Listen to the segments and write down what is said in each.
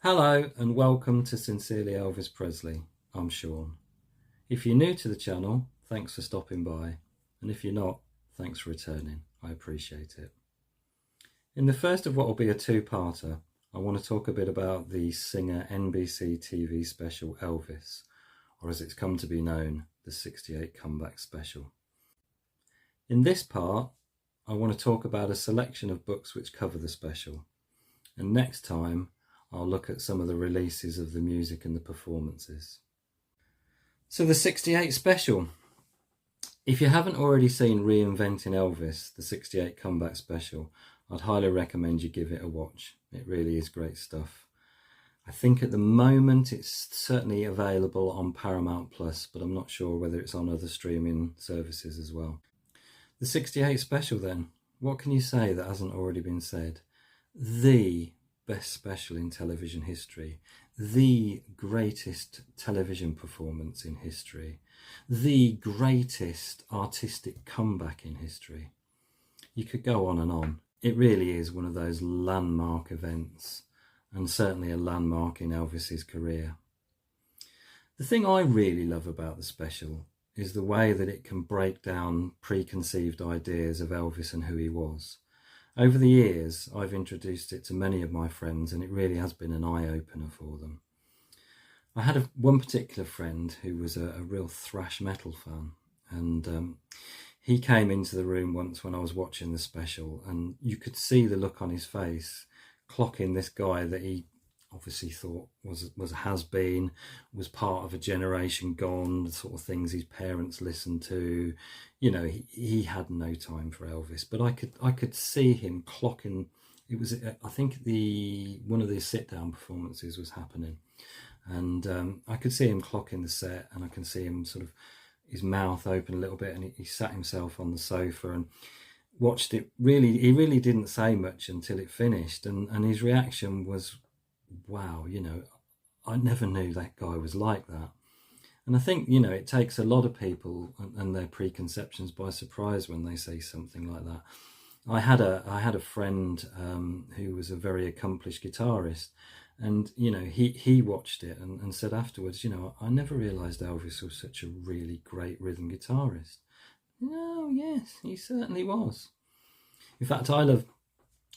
Hello and welcome to Sincerely Elvis Presley. I'm Sean. If you're new to the channel, thanks for stopping by. And if you're not, thanks for returning. I appreciate it. In the first of what will be a two-parter, I want to talk a bit about the singer NBC TV special Elvis, or as it's come to be known, the 68 Comeback Special. In this part, I want to talk about a selection of books which cover the special. And next time, I'll look at some of the releases of the music and the performances. So the 68 special. If you haven't already seen Reinventing Elvis, the 68 Comeback Special, I'd highly recommend you give it a watch. It really is great stuff. I think at the moment it's certainly available on Paramount Plus, but I'm not sure whether it's on other streaming services as well. The 68 special then, what can you say that hasn't already been said? The best special in television history, the greatest television performance in history, the greatest artistic comeback in history. You could go on and on. It really is one of those landmark events, and certainly a landmark in Elvis's career. The thing I really love about the special is the way that it can break down preconceived ideas of Elvis and who he was. Over the years, I've introduced it to many of my friends, and it really has been an eye-opener for them. I had one particular friend who was a real thrash metal fan, and he came into the room once when I was watching the special, and you could see the look on his face, clocking this guy that he obviously thought was a has-been, was part of a generation gone, the sort of things his parents listened to. You know, he had no time for Elvis, but I could see him clocking. It was, I think, one of the sit-down performances was happening, and I could see him clocking the set, and I can see him sort of his mouth open a little bit, and he sat himself on the sofa and watched it. He really didn't say much until it finished, and his reaction was, wow, you know, I never knew that guy was like that. And I think, you know, it takes a lot of people and their preconceptions by surprise when they say something like that. I had a friend who was a very accomplished guitarist, and, you know, he watched it and said afterwards, you know, I never realised Elvis was such a really great rhythm guitarist. No, yes, he certainly was. In fact, I love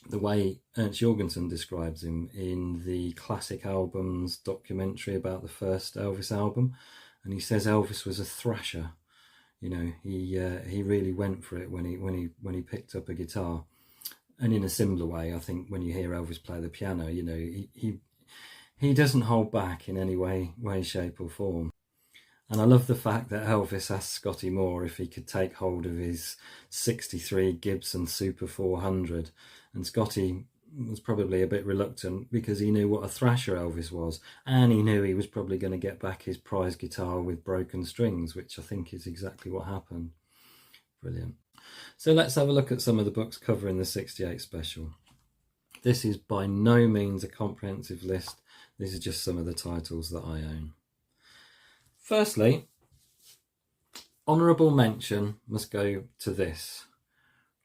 the way Ernst Jorgensen describes him in the Classic Albums documentary about the first Elvis album, and he says Elvis was a thrasher. You know, he really went for it when he picked up a guitar. And in a similar way, I think when you hear Elvis play the piano, you know, he doesn't hold back in any way, shape or form. And I love the fact that Elvis asked Scotty Moore if he could take hold of his 63 Gibson Super 400. And Scotty was probably a bit reluctant because he knew what a thrasher Elvis was. And he knew he was probably going to get back his prize guitar with broken strings, which I think is exactly what happened. Brilliant. So let's have a look at some of the books covering the 68 special. This is by no means a comprehensive list. This is just some of the titles that I own. Firstly, honourable mention must go to this.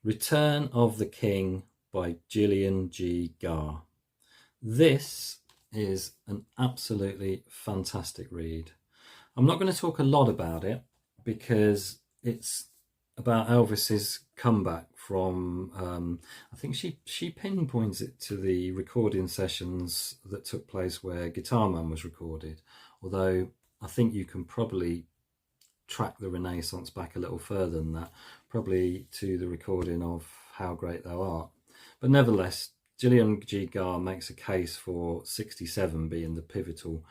Return of the King by Gillian G. Garr. This is an absolutely fantastic read. I'm not going to talk a lot about it because it's about Elvis's comeback from, I think she pinpoints it to the recording sessions that took place where Guitar Man was recorded, although I think you can probably track the Renaissance back a little further than that, probably to the recording of How Great Thou Art. But nevertheless, Gillian G. Garr makes a case for 67 being the pivotal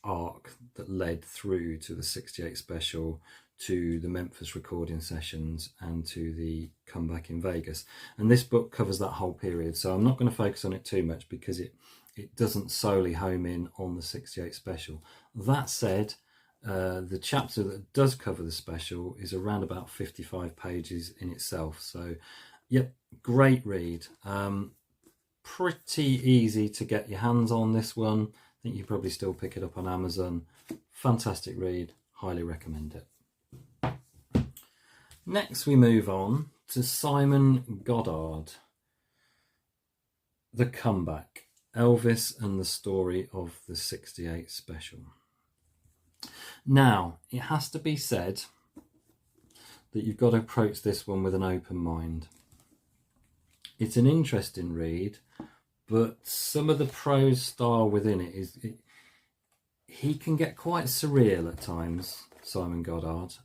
arc that led through to the 68 special, to the Memphis recording sessions, and to the comeback in Vegas. And this book covers that whole period, so I'm not going to focus on it too much because it doesn't solely home in on the 68 special. That said, the chapter that does cover the special is around about 55 pages in itself. So, yep, great read. Pretty easy to get your hands on this one. I think you probably still pick it up on Amazon. Fantastic read. Highly recommend it. Next we move on to Simon Goddard, The Comeback. Elvis and the Story of the 68 Special. Now, it has to be said that you've got to approach this one with an open mind. It's an interesting read, but some of the prose style within it he can get quite surreal at times, Simon Goddard.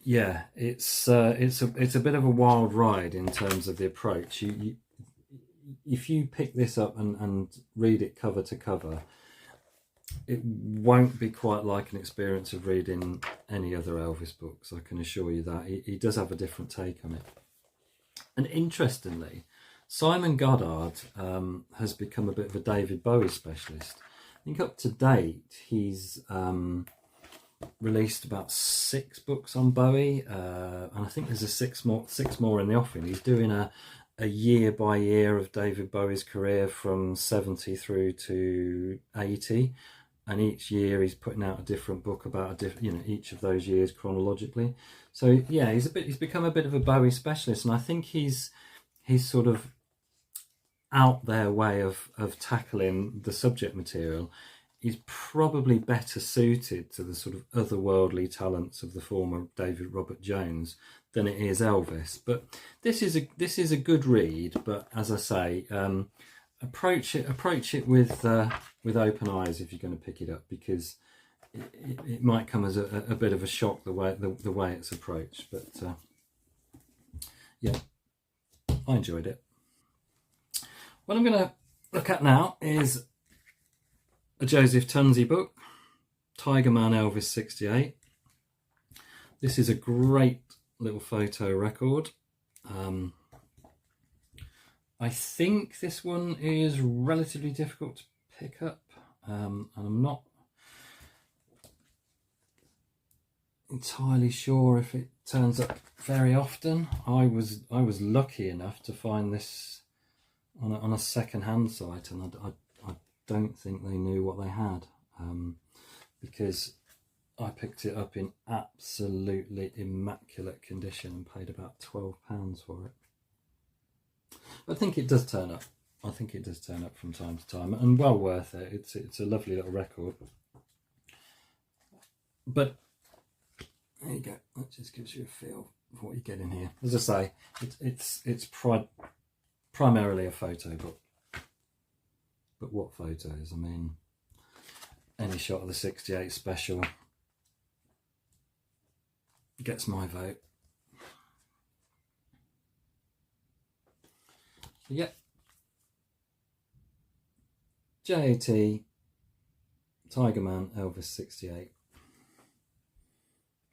Yeah, it's a bit of a wild ride in terms of the approach. If you pick this up and read it cover to cover, it won't be quite like an experience of reading any other Elvis books, I can assure you that. He does have a different take on it. And interestingly, Simon Goddard has become a bit of a David Bowie specialist. I think up to date, he's released about 6 books on Bowie, and I think there's six more in the offing. He's doing a year by year of David Bowie's career from 70 through to 80, and each year he's putting out a different book about each of those years chronologically. So yeah, he's become a bit of a Bowie specialist, and I think he's sort of out there way of tackling the subject material is probably better suited to the sort of otherworldly talents of the former David Robert Jones than it is Elvis. But this is a good read. But as I say, approach it with open eyes if you're going to pick it up, because it might come as a bit of a shock the way it's approached. But yeah, I enjoyed it. What I'm going to look at now is a Joseph Tunzi book, Tiger Man Elvis 68. This is a great little photo record. I think this one is relatively difficult to pick up, and I'm not entirely sure if it turns up very often. I was lucky enough to find this on a second-hand site, and I don't think they knew what they had, because I picked it up in absolutely immaculate condition and paid about £12 for it. I think it does turn up. I think it does turn up from time to time, and well worth it. It's a lovely little record. But there you go. That just gives you a feel of what you get in here. As I say, it's primarily a photo book. But what photos? I mean, any shot of the 68 special gets my vote. Yeah. JAT, Tiger Man, Elvis 68.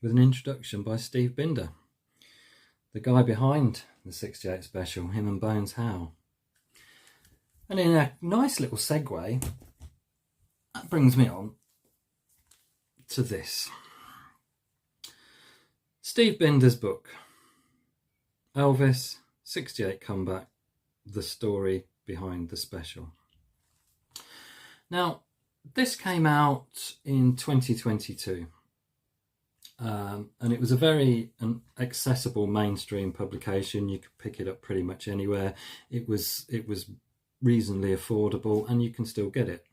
With an introduction by Steve Binder, the guy behind the 68 special, him and Bones Howe. And in a nice little segue, that brings me on to this. Steve Binder's book, Elvis 68 Comeback, the story behind the special. Now, this came out in 2022. And it was a very accessible mainstream publication. You could pick it up pretty much anywhere. It was reasonably affordable, and you can still get it.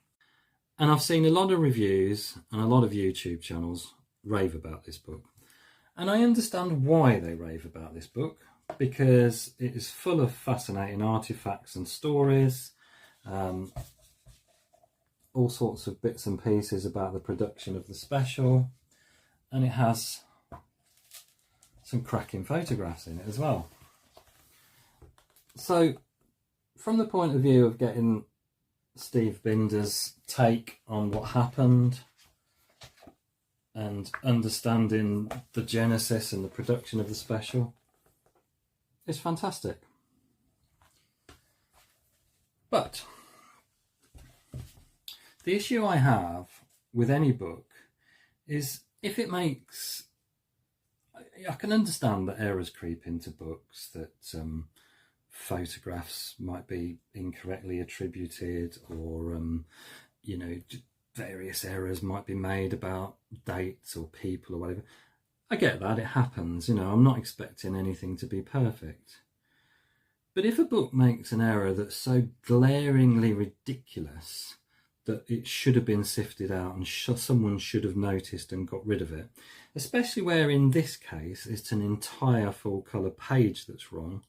And I've seen a lot of reviews and a lot of YouTube channels rave about this book. And I understand why they rave about this book, because it is full of fascinating artifacts and stories, all sorts of bits and pieces about the production of the special, and it has some cracking photographs in it as well. So from the point of view of getting Steve Binder's take on what happened and understanding the genesis and the production of the special, it's fantastic. But the issue I have with any book is if it makes... I can understand that errors creep into books, that photographs might be incorrectly attributed, or various errors might be made about dates or people or whatever. I get that, it happens. I'm not expecting anything to be perfect. But if a book makes an error that's so glaringly ridiculous that it should have been sifted out and someone should have noticed and got rid of it, especially where in this case it's an entire full colour page that's wrong,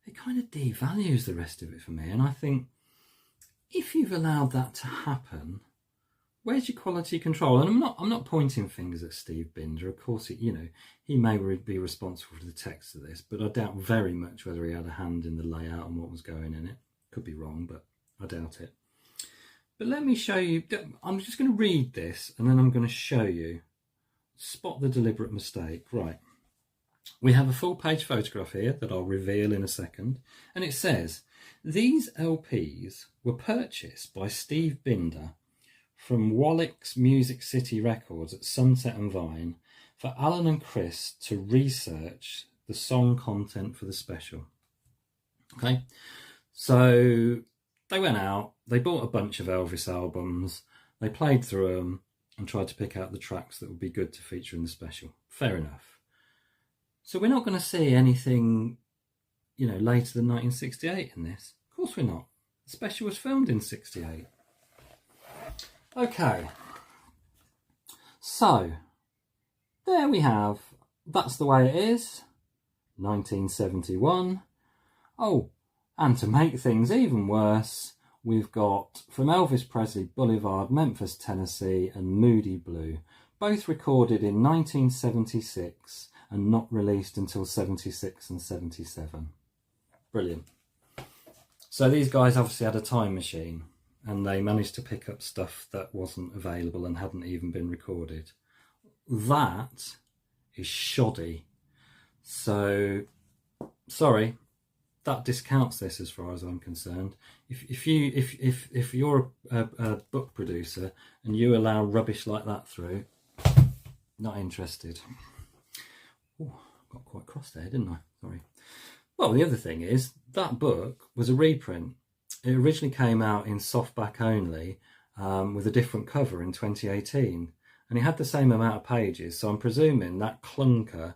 it kind of devalues the rest of it for me. And I think if you've allowed that to happen, where's your quality control? And I'm not pointing fingers at Steve Binder. Of course, he may be responsible for the text of this, but I doubt very much whether he had a hand in the layout and what was going in it. Could be wrong, but I doubt it. But let me show you. I'm just going to read this, and then I'm going to show you. Spot the deliberate mistake. Right. We have a full page photograph here that I'll reveal in a second. And it says, these LPs were purchased by Steve Binder from Wallach's Music City Records at Sunset and Vine for Alan and Chris to research the song content for the special. Okay, so they went out, they bought a bunch of Elvis albums, they played through them and tried to pick out the tracks that would be good to feature in the special. Fair enough. So we're not going to see anything, later than 1968 in this. Of course we're not. The special was filmed in 68. Okay, so there we have, that's the way it is, 1971. Oh, and to make things even worse, we've got From Elvis Presley Boulevard, Memphis, Tennessee and Moody Blue, both recorded in 1976 and not released until 76 and 77. Brilliant. So these guys obviously had a time machine, and they managed to pick up stuff that wasn't available and hadn't even been recorded. That is shoddy. So, sorry, that discounts this as far as I'm concerned. If you're a book producer and you allow rubbish like that through, not interested. Oh, got quite cross there, didn't I? Sorry. Well, the other thing is that book was a reprint. It originally came out in softback only with a different cover in 2018, and it had the same amount of pages. So I'm presuming that clunker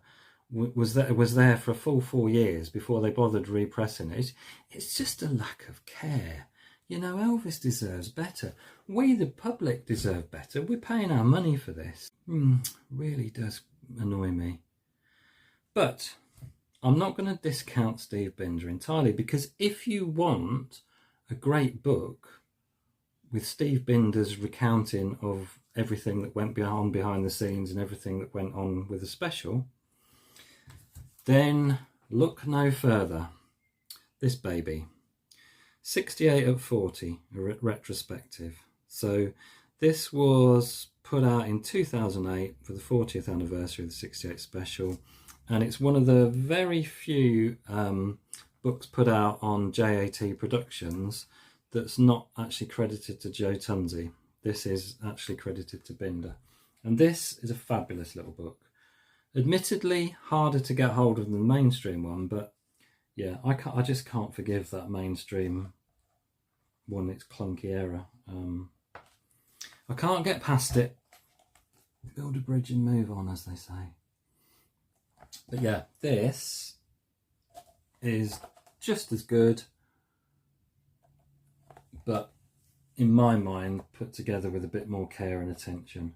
was there for a full 4 years before they bothered repressing it. It's just a lack of care. Elvis deserves better. We, the public, deserve better. We're paying our money for this. Really does annoy me. But I'm not going to discount Steve Binder entirely, because if you want a great book with Steve Binder's recounting of everything that went on behind the scenes and everything that went on with the special, then look no further. This baby. 68 at 40, a retrospective. So this was put out in 2008 for the 40th anniversary of the 68 special, and it's one of the very few books put out on JAT Productions that's not actually credited to Joe Tunzi. This is actually credited to Binder. And this is a fabulous little book. Admittedly, harder to get hold of than the mainstream one, but yeah, I just can't forgive that mainstream one, its clunky error. I can't get past it. Build a bridge and move on, as they say. But yeah, this is just as good, but in my mind put together with a bit more care and attention.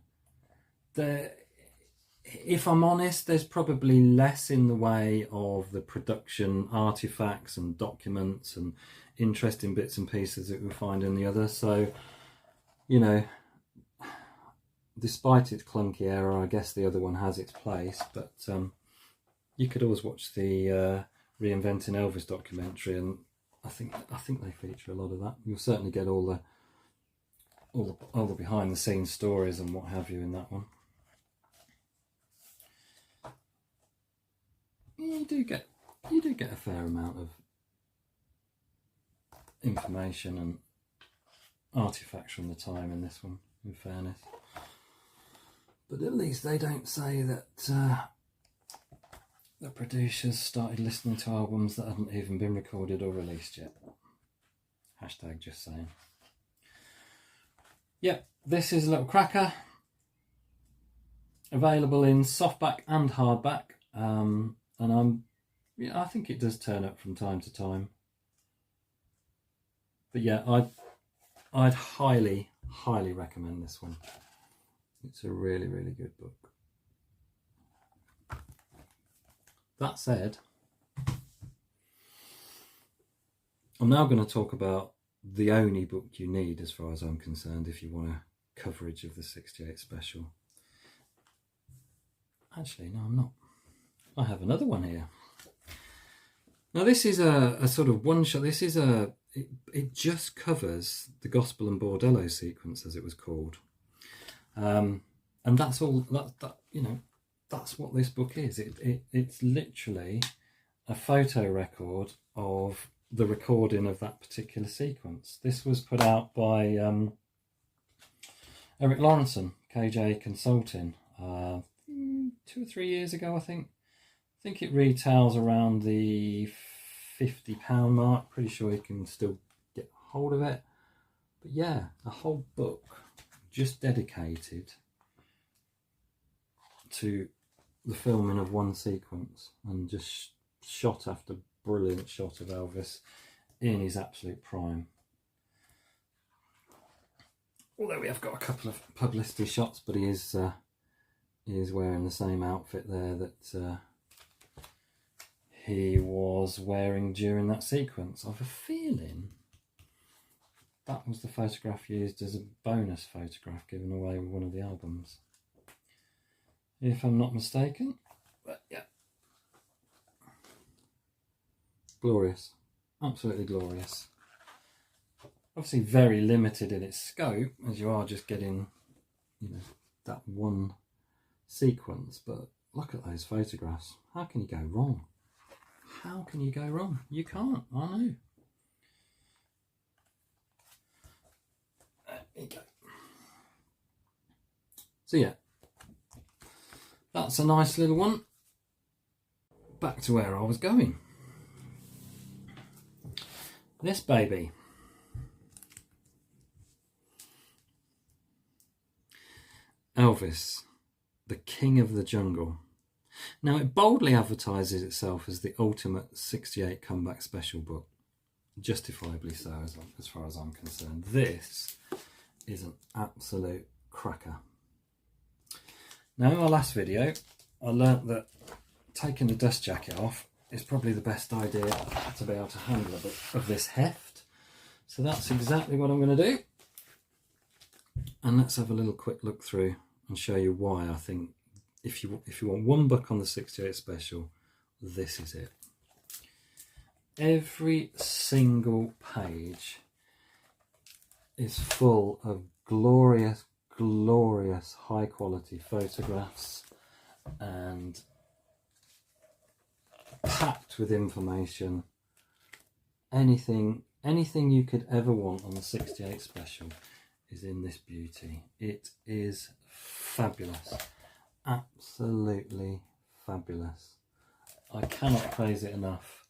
If I'm honest, there's probably less in the way of the production artifacts and documents and interesting bits and pieces that we find in the other. So, despite its clunky error, I guess the other one has its place. But you could always watch the Reinventing Elvis documentary, and I think they feature a lot of that. You'll certainly get all the behind the scenes stories and what have you in that one. You do get a fair amount of information and artifacts from the time in this one, in fairness. But at least they don't say that the producers started listening to albums that hadn't even been recorded or released yet. Hashtag just saying. Yep, this is a little cracker. Available in softback and hardback. And I'm Yeah, I think it does turn up from time to time. But yeah, I'd highly recommend this one. It's a really good book. That said, I'm now going to talk about the only book you need, as far as I'm concerned, if you want a coverage of the 68 special. Actually, no, I'm not. I have another one here. Now this is a sort of one shot. This is it just covers the Gospel and Bordello sequence, as it was called, and that's all. That you know, that's what this book is. It's literally a photo record of the recording of that particular sequence. This was put out by Eric Lawrenson, KJ Consulting, 2 or 3 years ago, I think. I think it retails around the £50 mark. Pretty sure you can still get hold of it. But yeah, a whole book just dedicated to the filming of one sequence, and just shot after brilliant shot of Elvis in his absolute prime. Although we have got a couple of publicity shots, but he is wearing the same outfit there that he was wearing during that sequence. I have a feeling that was the photograph used as a bonus photograph given away with one of the albums, if I'm not mistaken. But yeah, glorious, absolutely glorious. Obviously very limited in its scope, as you are just getting, you know, that one sequence. But look at those photographs. How can you go wrong? How can you go wrong? You can't, I know. There you go. So yeah, that's a nice little one. Back to where I was going. This baby. Elvis, the King of the Jungle. Now, it boldly advertises itself as the ultimate 68 comeback special book. Justifiably so, as far as I'm concerned. This is an absolute cracker. Now, in my last video, I learnt that taking the dust jacket off is probably the best idea to be able to handle a book of this heft. So that's exactly what I'm going to do. And let's have a little quick look through and show you why I think if you want one book on the 68 special, this is it. Every single page is full of glorious high quality photographs and packed with information. Anything you could ever want on the 68 special is in this beauty. It is fabulous, absolutely fabulous. I cannot praise it enough.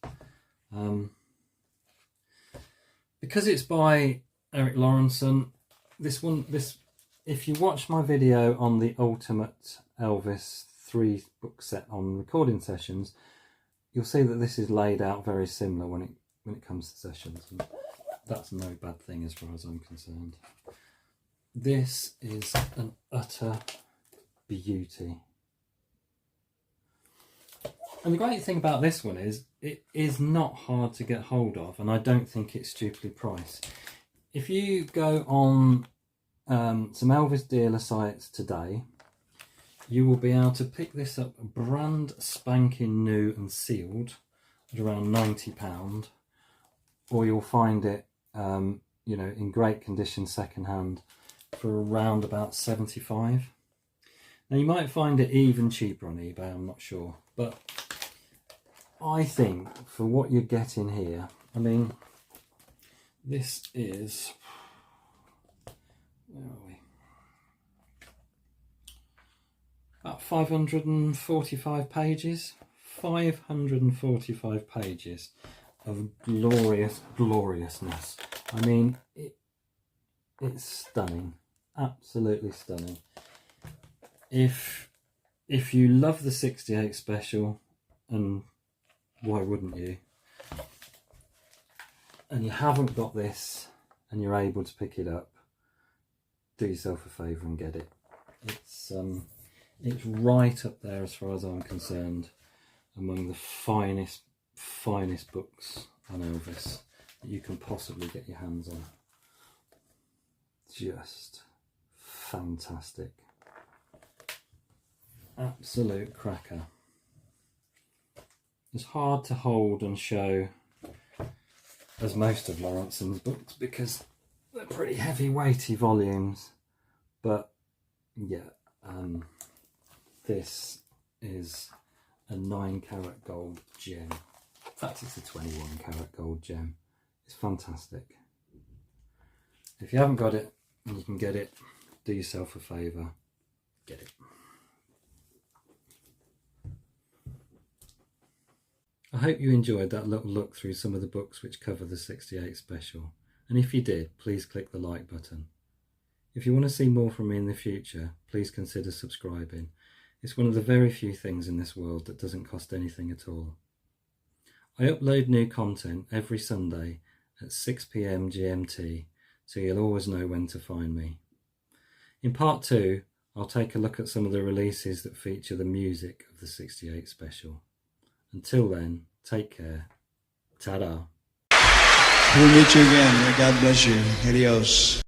Because it's by Eric Lawrenson, if you watch my video on the Ultimate Elvis 3 book set on recording sessions, you'll see that this is laid out very similar when it comes to sessions, and that's no bad thing as far as I'm concerned. This is an utter beauty. And the great thing about this one is it is not hard to get hold of, and I don't think it's stupidly priced. If you go on some Elvis dealer sites today, you will be able to pick this up brand spanking new and sealed at around £90, or you'll find it you know, in great condition second hand for around about £75. Now you might find it even cheaper on eBay, I'm not sure, but I think for what you're getting here, I mean, this is, where are we? About 545 pages. 545 pages of gloriousness. I mean, it's stunning, absolutely stunning. If you love the 68 special, and why wouldn't you? And you haven't got this and you're able to pick it up, do yourself a favour and get it. It's right up there as far as I'm concerned among the finest books on Elvis that you can possibly get your hands on. Just fantastic. Absolute cracker. It's hard to hold and show as most of Lawrenson's books because they're pretty heavy weighty volumes, but yeah, this is a 9-carat gold gem. In fact, it's a 21-carat gold gem. It's fantastic. If you haven't got it and you can get it, do yourself a favour, get it. I hope you enjoyed that little look through some of the books which cover the 68 special, and if you did, please click the like button. If you want to see more from me in the future, please consider subscribing. It's one of the very few things in this world that doesn't cost anything at all. I upload new content every Sunday at 6 PM GMT, so you'll always know when to find me. In part 2, I'll take a look at some of the releases that feature the music of the 68 special. Until then, take care. Ta-da. We'll meet you again. May God bless you. Adios.